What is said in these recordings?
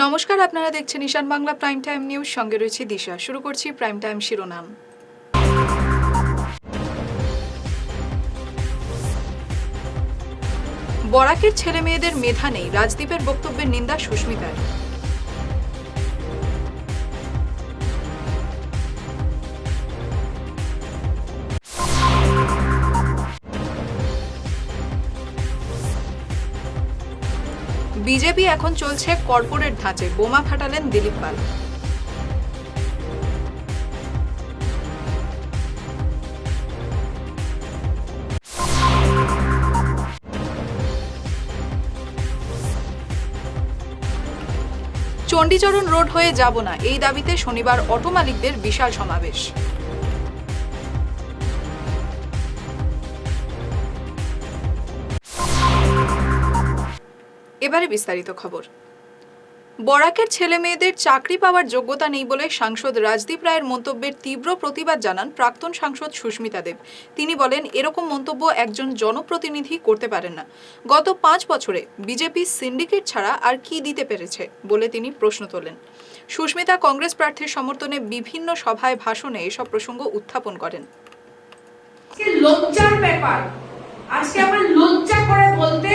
নমস্কার, আপনারা দেখছেন ঈশান বাংলা প্রাইম টাইম নিউজ। সঙ্গে রয়েছে দিশা। শুরু করছি প্রাইম টাইম শিরোনাম। বরাকের ছেলে মেয়েদের মেধা নেই, রাজদীপের বক্তব্যের নিন্দা সুস্মিতার। বিজেপি এখন চলছে কর্পোরেট ধাঁচে, বোমা ফাটালেন দিলীপ পাল। চণ্ডীচরণ রোড হয়ে যাব না, এই দাবিতে শনিবার অটো মালিকদের বিশাল সমাবেশ। এবারে বিস্তারিত খবর। বরাকের ছেলে মেয়েদের চাকরি পাওয়ার যোগ্যতা নেই বলে সাংসদ রাজদীপ রায়ের মন্তব্যের তীব্র প্রতিবাদ জানান প্রাক্তন সাংসদ সুস্মিতা দেব। তিনি বলেন, এরকম মন্তব্য একজন জনপ্রতিনিধি করতে পারেন না। গত 5 বছরে বিজেপি সিন্ডিকেট ছাড়া আর কি দিতে পেরেছে বলে তিনি প্রশ্ন তোলেন। সুস্মিতা কংগ্রেস প্রার্থীর সমর্থনে বিভিন্ন সভায় ভাষণে এসব প্রসঙ্গ উত্থাপন করেন। লজ্জার ব্যাপার, আজকে আমরা লজ্জা করে বলতে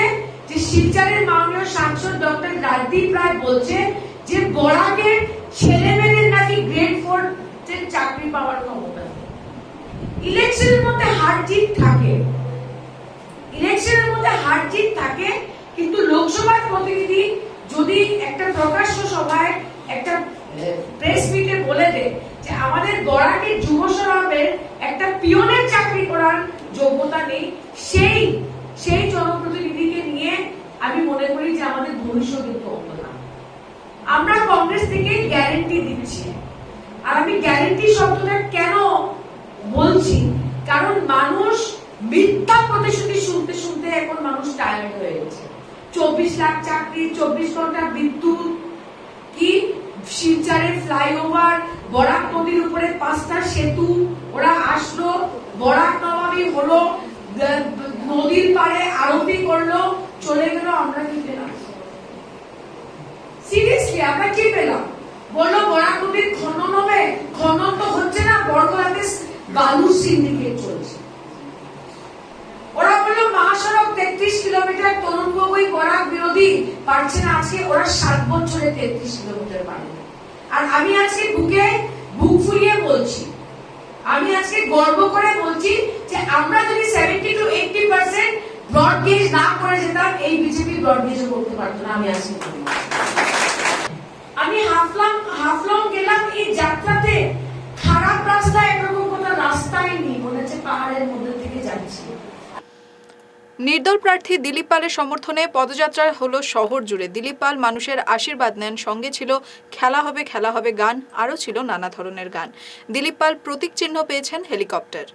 যে শিলচরের মাননীয় সাংসদ ডক্টর রাজদীপ রায় বলছে যে বরাকের ছেলে মেয়েদের নাকি গ্রেড 4 এর চাকরি পাওয়ার ক্ষমতা। ইলেকশনের মধ্যে হার জিত থাকে, কিন্তু লোকসভার প্রতিনিধি যদি একটা প্রকাশ্য সভায় একটা প্রেস মিটে বলে দেয় যে আমাদের বরাকের যুব সমাবেশের একটা পিয়নের চাকরি করার যোগ্যতা নেই, সেই জনপ্রতিনিধিকে নিয়ে আমি মনে করি যে আমাদের ভবিষ্যৎ একটু অন্ধকার। আমরা কংগ্রেস থেকে গ্যারান্টি দিচ্ছি, আর আমি গ্যারান্টি শব্দটা কেন বলছি, কারণ মানুষ মিথ্যা প্রতিশ্রুতি শুনতে শুনতে এখন মানুষ টায়ার্ড হয়ে গেছে। 24 লাখ চাকরি, 24 ঘন্টা বিদ্যুৎ, কি শিলচরের ফ্লাইওভার, বরাক নদীর উপরে 5টা সেতু, ওরা আসলো, বরাক নবাবী হলো, নদীর পাড়ে আরতি করলো, চলে গেল। আমরা কি পেলাম? সিরিয়াসলি আমরা কি পেলাম? বললো বরাক নদীর খনন হবে, খনন তো হচ্ছে না, বড়গলাতে বালু সিন্ডিকেট চলছে। ওরা বললো মহাসড়ক 33 কিলোমিটার, তরুণ গগৈ বরাক বিরোধী, পারছে না। আজকে ওরা 7 বছরে 33 কিলোমিটার পারে। আর আমি আজকে বুক ফুলিয়ে বলছি, আমি আজকে গর্ব করে বলছি যে আমরা যদি 70 to 80% ব্রড গেজ না করে যেতাম, এই বিজেপি ব্রড গেজও করতে পারতো না। আমি হাফলং গেলাম, এই যাত্রাতে খারাপ রাস্তা, একরকম কোনো রাস্তাই নেই, মনে হচ্ছে পাহাড়ের মধ্যে থেকে যাচ্ছি। নির্দল প্রার্থী দিলীপ পালের সমর্থনে পদযাত্রা হলো শহর জুড়ে। দিলীপ পাল মানুষের আশীর্বাদ নেন, সঙ্গে ছিল খেলা হবে গান, আরও ছিল নানা ধরনের গান। দিলীপ পাল প্রতীক চিহ্ন পেয়েছেন হেলিকপ্টার।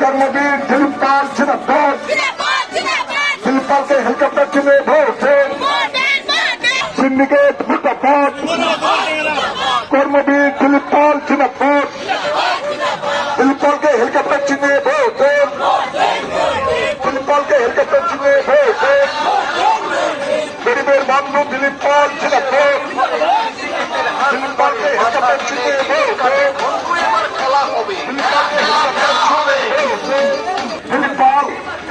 कर्मवीर दिलीप पाल जिंदाबाद, दिलीप पाल के हेलीकॉप्टर चुने वोट, सिंडिकेट मुर्दाबाद, कर्मवीर दिलीप पाल जिंदाबाद, दिलीप पाल के हेलीकॉप्टर चुने वोट, दिलीप पाल के हेलीकॉप्टर चुने वोट, गरीबेर बंधु दिलीप पाल जिंदाबाद, दिलीप पाल के हेलीकॉप्टर चुने वोट, খেলা হবে। দিলীপ পাল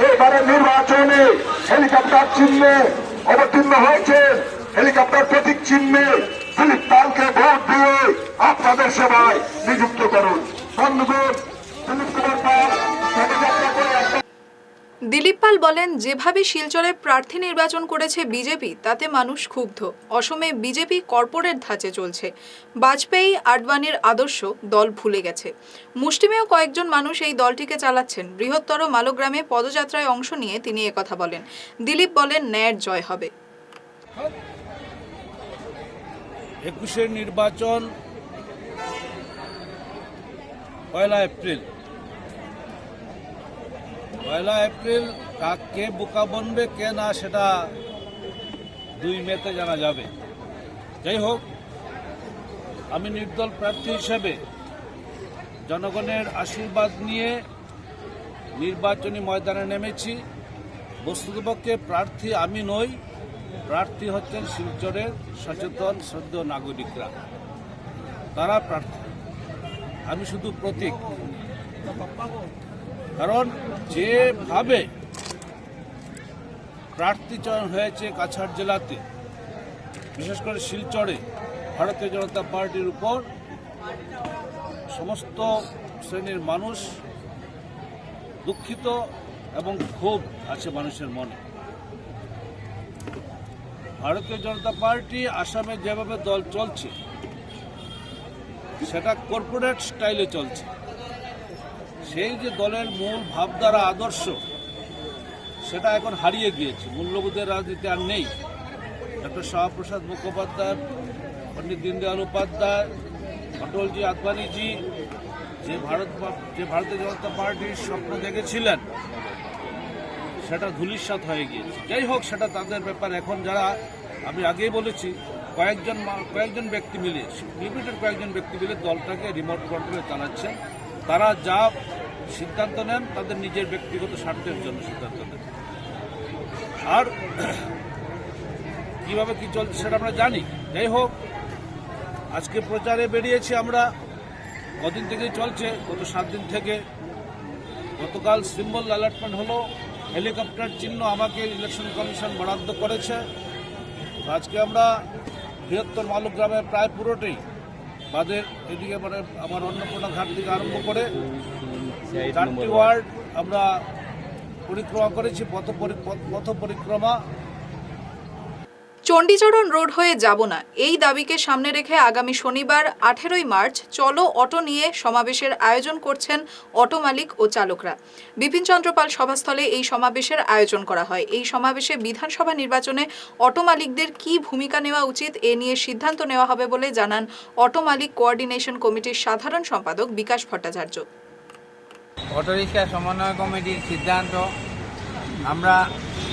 এবারে নির্বাচনে হেলিকপ্টার চিহ্নে অবতীর্ণ হয়েছে, হেলিকপ্টার প্রতীক চিহ্নে দিলীপ পালকে ভোট দিয়ে আপনাদের সেবায় নিযুক্ত করুন। বন্ধুগণ, দিলীপ কুমার পাল পদযাত্রা করে দিলীপ পাল বলেন, যেভাবে শিলচরে প্রার্থী নির্বাচন করেছে বিজেপি, তাতে মানুষ ক্ষুব্ধ। অসমে বিজেপি কর্পোরেট ধাঁচে চলছে। বাজপেয়ী আডবাণীর আদর্শ দল ভুলে গেছে। মুষ্টিমেয় কয়েকজন মানুষ এই দলটিকে চালাচ্ছেন। বৃহত্তর মালোগ্রামে পদযাত্রায় অংশ নিয়ে তিনি একথা বলেন। দিলীপ বলেন, ন্যায়ের জয় হবে। 21 নির্বাচন 1 এপ্রিল, 1 এপ্রিল কে বোকা বনবে কে না সেটা 2 মেতে জানা যাবে। যাই হোক, আমি নির্দল প্রার্থী হিসেবে জনগণের আশীর্বাদ নিয়ে নির্বাচনী ময়দানে নেমেছি। বস্তুতপক্ষে প্রার্থী আমি নই, প্রার্থী হচ্ছেন শিলচরের সচেতন শ্রদ্ধেয় নাগরিকরা, তারা প্রার্থী, আমি শুধু প্রতীক। কারণ যেভাবে প্রার্থী চয়ন হয়েছে কাছাড় জেলাতে, বিশেষ করে শিলচরে ভারতীয় জনতা পার্টির উপর সমস্ত শ্রেণীর মানুষ দুঃখিত এবং ক্ষোভ আছে মানুষের মনে। ভারতীয় জনতা পার্টি আসামে যেভাবে দল চলছে সেটা কর্পোরেট স্টাইলে চলছে। সেই যে দলের মূল ভাবধারা আদর্শ সেটা এখন হারিয়ে গিয়েছে, মূল্যবোধের রাজনীতি আর নেই। ডক্টর শ্যামাপ্রসাদ মুখোপাধ্যায়, পণ্ডিত দীনদয়াল উপাধ্যায়, অটলজি আদবানিজি যে ভারতীয় জনতা পার্টির স্বপ্ন দেখেছিলেন সেটা ধূলিসাৎ হয়ে গিয়েছে। যাই হোক, সেটা তাদের ব্যাপার। এখন যারা, আমি আগেই বলেছি, কয়েকজন ব্যক্তি মিলে, লিমিটেড কয়েকজন ব্যক্তি মিলে দলটাকে রিমোট কন্ট্রোলে চালাচ্ছেন। তারা যা সিদ্ধান্ত নেন তাদের নিজের ব্যক্তিগত স্বার্থের জন্য সিদ্ধান্ত নেন। আর কিভাবে কি চলছে সেটা আমরা জানি। যাই হোক, আজকে প্রচারে বেরিয়েছি আমরা, কদিন থেকেই চলছে, গত 7 দিন থেকে। গতকাল সিম্বল অ্যালটমেন্ট হলো, হেলিকপ্টার চিহ্ন আমাকে ইলেকশন কমিশন বরাদ্দ করেছে। আজকে আমরা বৃহত্তর মালুগ্রামে প্রায় পুরোটাই বাদের এদিকে, মানে আমার অন্নপূর্ণা ঘাট থেকে আরম্ভ করে 4টি ওয়ার্ড আমরা পরিক্রমা করেছি, পথ পরিক্রমা। চণ্ডীচরণ রোড হয়ে যাব না, এই দাবিকে সামনে রেখে আগামী শনিবার 18ই মার্চ চলো অটো নিয়ে সমাবেশের আয়োজন করছেন অটো মালিক ও চালকরা। বিপিনচন্দ্র পাল সভাস্থলে এই সমাবেশের আয়োজন করা হয়। এই সমাবেশে বিধানসভা নির্বাচনে অটো মালিকদের কী ভূমিকা নেওয়া উচিত এ নিয়ে সিদ্ধান্ত নেওয়া হবে বলে জানান অটো মালিক কোঅর্ডিনেশন কমিটির সাধারণ সম্পাদক বিকাশ ভট্টাচার্য। অটোরিক্সা সমন্বয় কমিটির সিদ্ধান্ত, আমরা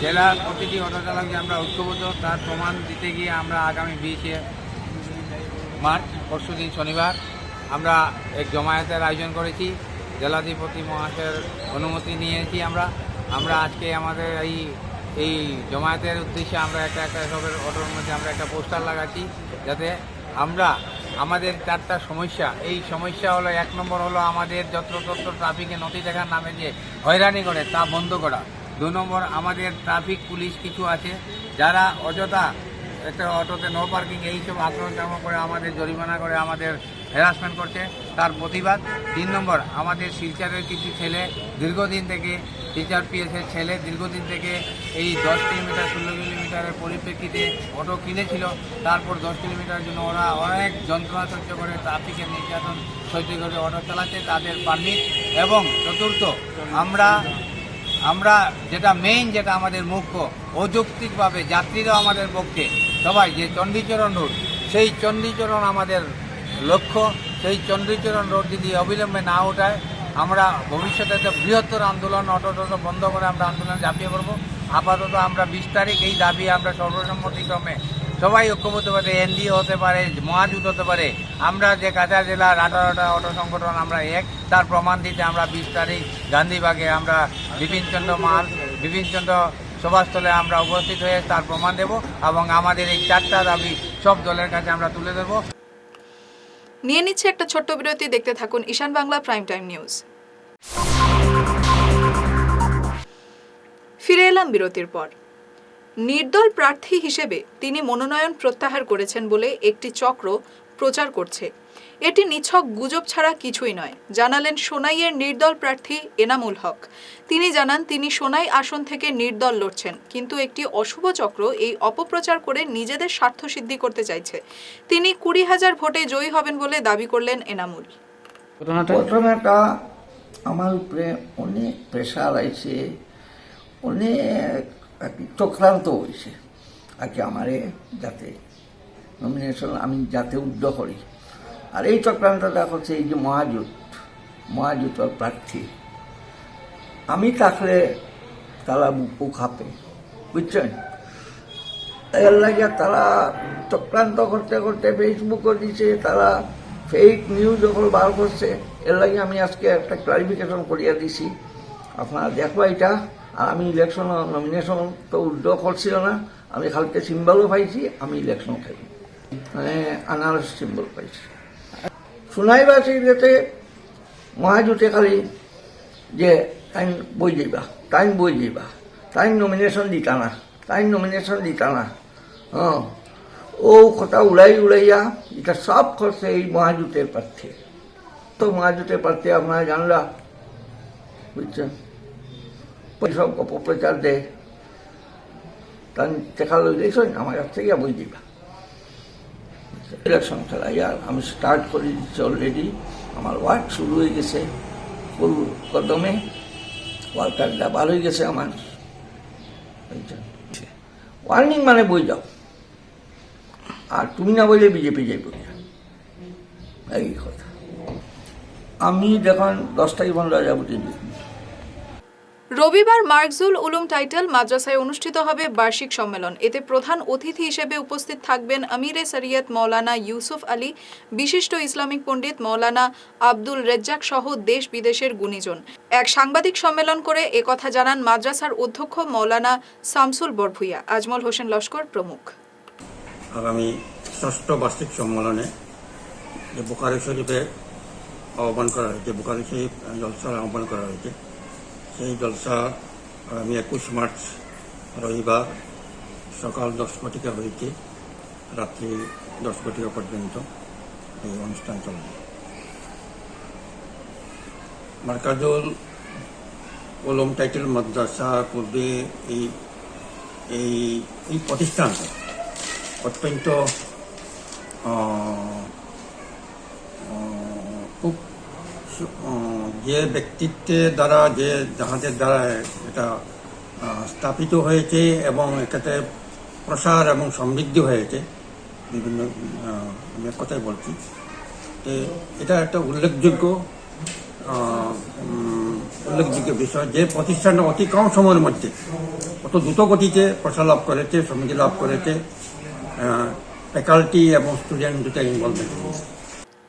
জেলার প্রতিটি অটো চালককে আমরা ঐক্যবদ্ধ, তার প্রমাণ দিতে গিয়ে আমরা আগামী 20 মার্চ পরশুদিন শনিবার আমরা এক জমায়েতের আয়োজন করেছি। জেলাধিপতি মহাশয়ের অনুমতি নিয়েছি। আমরা আজকে আমাদের এই জমায়েতের উদ্দেশ্যে আমরা একটা সবের অটোর মধ্যে আমরা একটা পোস্টার লাগাচ্ছি, যাতে আমরা আমাদের 4টা সমস্যা, এই সমস্যা হলো, 1 নম্বর হলো আমাদের যত্রতত্র ট্রাফিকে নথি দেখার নামে যে হয়রানি করে তা বন্ধ করা। 2 নম্বর, আমাদের ট্রাফিক পুলিশ কিছু আছে যারা অযথা একটা অটোতে নো পার্কিং এইসব আক্রমণ করে আমাদের জরিমানা করে আমাদের হ্যারাসমেন্ট করছে, তার প্রতিবাদ। 3 নম্বর, আমাদের শিলচরের কিছু ছেলে দীর্ঘদিন থেকে, শিলচর পিএসের ছেলে দীর্ঘদিন থেকে এই 10 কিলোমিটার 16 কিলোমিটারের পরিপ্রেক্ষিতে অটো কিনেছিল, তারপর 10 কিলোমিটারের জন্য ওরা অনেক যন্ত্রণা সহ্য করে, ট্রাফিকের নির্যাতন সহ্য করে অটো চালাচ্ছে, তাদের পারমিট। এবং চতুর্থ, আমরা যেটা মেইন, যেটা আমাদের মুখ্য, অযৌক্তিকভাবে যাত্রীরা আমাদের পক্ষে সবাই যে চণ্ডীচরণ রোড, সেই চণ্ডীচরণ আমাদের লক্ষ্য। সেই চণ্ডীচরণ রোড যদি অবিলম্বে না ওঠায়, আমরা ভবিষ্যতে একটা বৃহত্তর আন্দোলন, অটো বন্ধ করে আমরা আন্দোলনে ঝাঁপিয়ে পড়ব। আপাতত আমরা 20 তারিখ এই দাবি আমরা সর্বসম্মতিক্রমে সবাই ঐক্যবদ্ধভাবে, এনডিও হতে পারে, মহাজোট হতে পারে, আমরা যে কাছাড় জেলার 18টা অটো সংগঠন আমরা এক, তার প্রমাণ দিতে আমরা 20 তারিখ গান্ধীবাগে আমরা বিপিনচন্দ্র সভাস্থলে আমরা উপস্থিত হয়ে তার প্রমাণ দেব এবং আমাদের এই 4টা দাবি সব দলের কাছে আমরা তুলে দেব। নিয়ে নিচ্ছে একটা ছোট্ট বিরতি, দেখতে থাকুন ঈশান বাংলা প্রাইম টাইম নিউজ। ফিরে এলাম বিরতির পর। নির্দল প্রার্থী হিসেবে তিনি মনোনয়ন প্রত্যাহার করেছেন বলে একটি চক্র প্রচার করছে। এটি নিছক গুজব ছাড়া কিছুই নয়, জানালেন সোনাইয়ের নির্দল প্রার্থী এনামুল হক। তিনি জানান তিনি সোনাই আসন থেকে নির্দল লড়ছেন, কিন্তু একটি অশুভ চক্র এই অপপ্রচার করে নিজেদের স্বার্থ সিদ্ধি করতে চাইছে। তিনি 20,000 ভোটে জয়ী হবেন বলে দাবি করলেন এনামুল। ঘটনাটা আমার উপরে অনেক প্রেশার আইছে, অনেক চক্রান্ত হয়েছে আর কি আমারে যাতে নমিনেশন আমি যাতে উদ্যোগ করি। আর এই চক্রান্তটা হচ্ছে এই যে মহাজোটের প্রার্থী, আমি থাকলে তারা বুকু খাপে, বুঝছেন। এর লাগে তারা চক্রান্ত করতে করতে ফেসবুকও দিছে, তারা ফেক নিউজ যখন বার করছে। এর লাগে আমি আজকে একটা ক্লারিফিকেশন করিয়া দিছি, আপনারা দেখবা এটা। আর আমি ইলেকশন নমিনেশন তো উইথড্র করছিল না, আমি খালকে সিম্বলও পাইছি, আমি ইলেকশন খাই মানে আনারস সিম্বল পাইছি। সোনাইবাসীর কাছে মহাজোটে খালি যে টাইম বই যাইবা, টাইম নমিনেশন দিতা না, হ্যাঁ ও কথা উড়াইয়া এটা সব করছে এই মহাজোটের প্রার্থী। তো মহাজোটের প্রার্থী আপনারা জানলা, বুঝছেন, সব অপপ্রচার দেয়, তার দেখা লইলেছেন আমার কাছ থেকে বই দিবা। ইলেকশন খেলা ইয়ার আমি স্টার্ট করে দিচ্ছি অলরেডি, আমার ওয়ার্ক শুরু হয়ে গেছে ফুল কদমে, ওয়ার্কারটা ভালো হয়ে গেছে আমার। ওয়ার্নিং মানে বই যাও, আর তুমি না বললে বিজেপি যাই বই, এই কথা। আমি দেখুন 10 তারিখ রাজাবতী রবিবার মার্কজুল উলুম টাইটেল মাদ্রাসায় অনুষ্ঠিত হবে বার্ষিক সম্মেলন। এতে প্রধান অতিথি হিসেবে উপস্থিত থাকবেন আমিরে শরিয়ত মৌলানা ইউসুফ আলী, বিশিষ্ট ইসলামিক পণ্ডিত মৌলানা আব্দুল রেজ্জাক সহ দেশ বিদেশের গুণীজন। এক সাংবাদিক সম্মেলন করে একথা জানান মাদ্রাসার অধ্যক্ষ মৌলানা শামসুল বরভুইয়া, আজমল হোসেন লস্কর প্রমুখ। আগামী 6ষ্ঠ বার্ষিক সম্মেলনে যে বুখারী শরীফে আহ্বান করা হয়েছে, বুখারী শরীফ জলসার আহ্বান করা হয়েছে, সেই জলসা আগামী 21 মার্চ রবিবার সকাল 10 ঘটিকা হইতে রাত্রি 10 ঘটিকা পর্যন্ত এই অনুষ্ঠান চলবে। মার্কাজুল উলুম টাইটেল মাদ্রাসা পূর্বে এই প্রতিষ্ঠানটা অত্যন্ত খুব যে ব্যক্তিত্বের দ্বারা যাহাদের দ্বারা এটা স্থাপিত হয়েছে এবং এটাতে প্রসার এবং সমৃদ্ধি হয়েছে, বিভিন্ন কথাই বলছি, এটা একটা উল্লেখযোগ্য বিষয় যে প্রতিষ্ঠানটা অতি কম সময়ের মধ্যে অত দ্রুত গতিতে প্রসার লাভ করেছে, সমৃদ্ধি লাভ করেছে, ফ্যাকাল্টি এবং স্টুডেন্ট দুটো ইনভলভমেন্ট।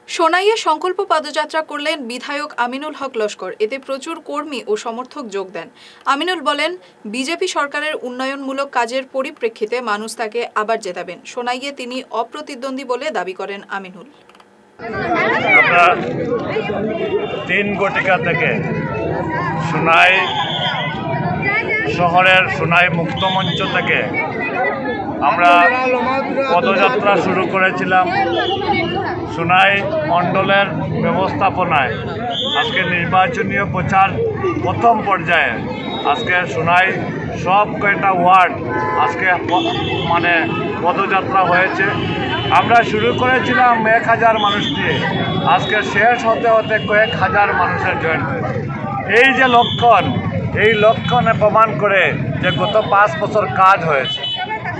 সোনাইয়ে সংকল্প পদযাত্রা করলেন বিধায়ক আমিনুল হক লস্কর। এতে প্রচুর কর্মী ও সমর্থক যোগ দেন। আমিনুল বলেন, বিজেপি সরকারের উন্নয়নমূলক কাজের পরিপ্রেক্ষিতে মানুষ তাকে আবার জেতাবেন। সোনাইয়ে তিনি অপ্রতিদ্বন্দ্বী বলে দাবি করেন আমিনুল। আমরা 3 ঘটিকা থেকে সোনাই শহরের সোনাই মুক্ত মঞ্চ থেকে আমরা পদযাত্রা শুরু করেছিলাম। সোনাই মণ্ডলের ব্যবস্থাপনায় আজকে নির্বাচনীয় প্রচার প্রথম পর্যায়ে আজকে সোনাই সব কয়টা ওয়ার্ড আজকে মানে পদযাত্রা হয়েছে। আমরা শুরু করেছিলাম 1000 মানুষ দিয়ে, আজকে শেষ হতে হতে কয়েক হাজার মানুষের জয়েন হয়েছে। এই যে লক্ষণ, এই লক্ষণে প্রমাণ করে যে গত 5 বছর কাজ হয়েছে।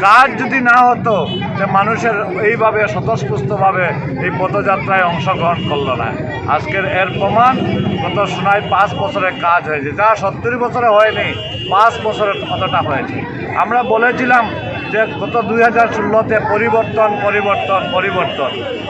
কাজ যদি না হতো যে মানুষের এইভাবে স্বতঃস্ফূর্তভাবে এই পদযাত্রায় অংশগ্রহণ করলো না। আজকের এর প্রমাণ গত সোনাই 5 বছরের কাজ হয়েছে, যা 70 বছরে হয়নি, 5 বছরের কতটা হয়েছে। আমরা বলেছিলাম যে গত 2016-তে পরিবর্তন,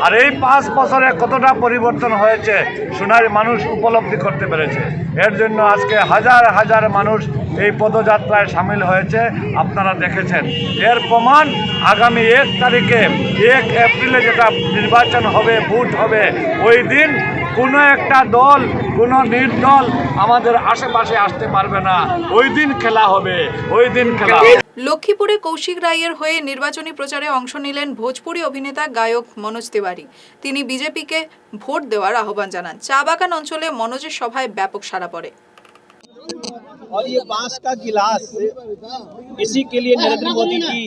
আর এই 5 বছরে কতটা পরিবর্তন হয়েছে সোনার মানুষ উপলব্ধি করতে পেরেছে। এর জন্য আজকে হাজার হাজার মানুষ এই পদযাত্রায় সামিল হয়েছে, আপনারা দেখেছেন। এর প্রমাণ আগামী 1 তারিখে 1 এপ্রিলে যেটা নির্বাচন হবে, ভোট হবে, ওই দিন কোনো একটা দল, কোনো নির্দল আমাদের আশেপাশে আসতে পারবে না। ওই দিন খেলা হবে। লক্ষ্মীপুরে কৌশিক রায়ের হয়ে নির্বাচনী প্রচারে অংশ নিলেন ভোজপুরি অভিনেতা গায়ক মনোজ তিওয়ারি। তিনি বিজেপিকে ভোট দেওয়ার আহ্বান জানান। চা বাগান অঞ্চলে মনোজের সভায় ব্যাপক সাড়া পড়ে। और ये बांस का गिलास इसी के लिए नरेंद्र मोदी की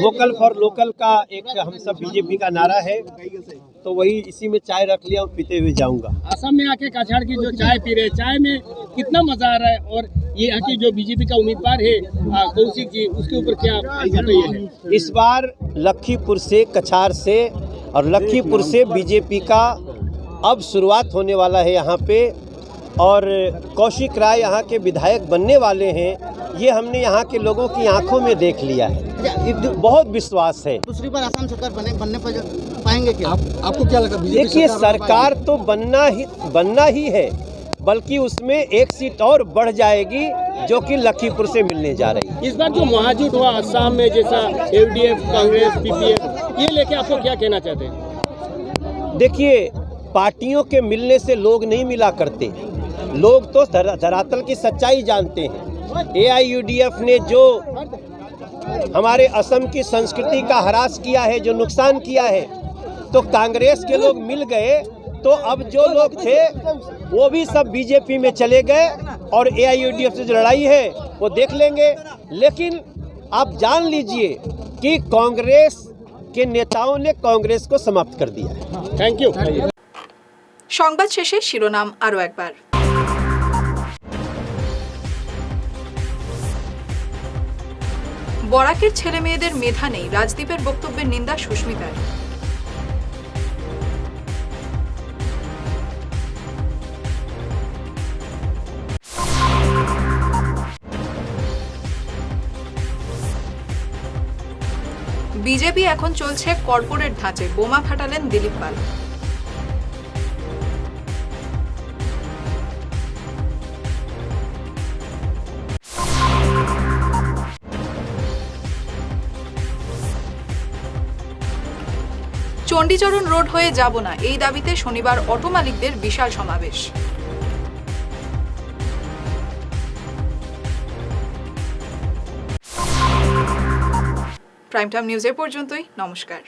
वोकल फॉर लोकल का एक हम सब बीजेपी का नारा है, तो वही इसी में चाय रख लिया और पीते हुए जाऊंगा। असम में आके काछाड़ की जो चाय पी रहे, चाय में कितना मजा आ रहा है, और ये यहाँ की जो बीजेपी का उम्मीदवार है कौशिक जी, उसके ऊपर क्या बताइए? इस बार लखीमपुर से, कछाड़ से और लखीमपुर से बीजेपी का अब शुरुआत होने वाला है यहाँ पे, और कौशिक राय यहाँ के विधायक बनने वाले हैं। ये हमने यहाँ के लोगों की आंखों में देख लिया है। बहुत विश्वास है। दूसरी बार आसाम सरकार बनने पाएंगे क्या? आपको क्या लगा? देखिए, सरकार तो बनना ही है, बल्कि उसमें एक सीट और बढ़ जाएगी जो कि लखीमपुर से मिलने जा रही है। इस बार जो महाजुट हुआ असम में, जैसा एलडीएफ, कांग्रेस, पीपीएफ, ये लेके आपको क्या कहना चाहते हैं? देखिए, पार्टियों के मिलने से लोग नहीं मिला करते, लोग तो धरातल की सच्चाई जानते हैं। AIUDF ने जो हमारे असम की संस्कृति का ह्रास किया है, जो नुकसान किया है, तो कांग्रेस के लोग मिल गए, तो अब जो लोग थे वो भी सब बीजेपी में चले गए और AIUDF से जो लड़ाई है वो देख लेंगे। लेकिन आप जान लीजिए कि कांग्रेस के नेताओं ने कांग्रेस को समाप्त कर दिया है। Thank you. সংবাদ শেষে শিরোনাম আরও একবার। বরাকের ছেলে মেয়েদের মেধা নেই, রাজদীপের বক্তব্যের নিন্দা সুস্মিতার। বিজেপি এখন চলছে কর্পোরেট ধাঁচে, বোমা ফাটালেন দিলীপ পাল। চণ্ডীচরণ রোড হয়ে যাব না, এই দাবিতে শনিবার অটো মালিকদের বিশাল সমাবেশ। প্রাইম টাইম নিউজ এ পর্যন্তই, নমস্কার।